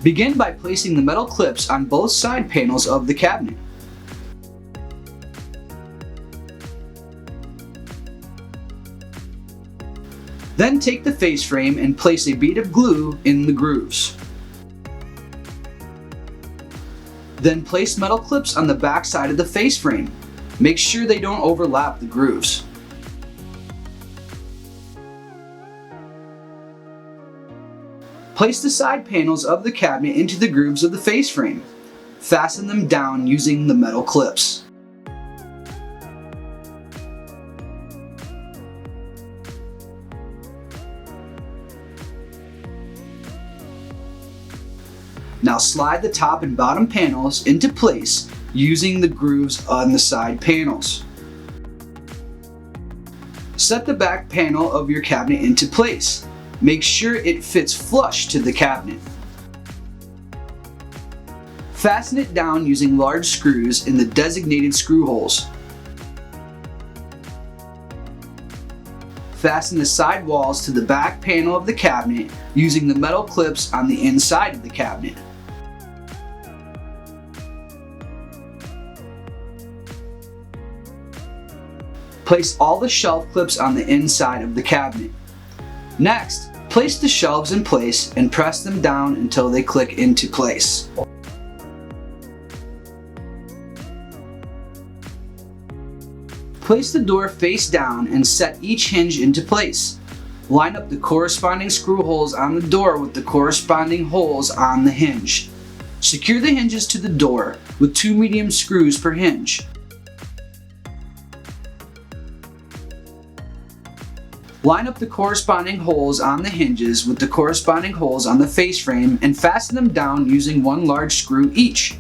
Begin by placing the metal clips on both side panels of the cabinet. Then take the face frame and place a bead of glue in the grooves. Then place metal clips on the back side of the face frame. Make sure they don't overlap the grooves. Place the side panels of the cabinet into the grooves of the face frame. Fasten them down using the metal clips. Now slide the top and bottom panels into place using the grooves on the side panels. Set the back panel of your cabinet into place. Make sure it fits flush to the cabinet. Fasten it down using large screws in the designated screw holes. Fasten the side walls to the back panel of the cabinet using the metal clips on the inside of the cabinet. Place all the shelf clips on the inside of the cabinet. Next, place the shelves in place and press them down until they click into place. Place the door face down and set each hinge into place. Line up the corresponding screw holes on the door with the corresponding holes on the hinge. Secure the hinges to the door with 2 medium screws per hinge. Line up the corresponding holes on the hinges with the corresponding holes on the face frame and fasten them down using 1 large screw each.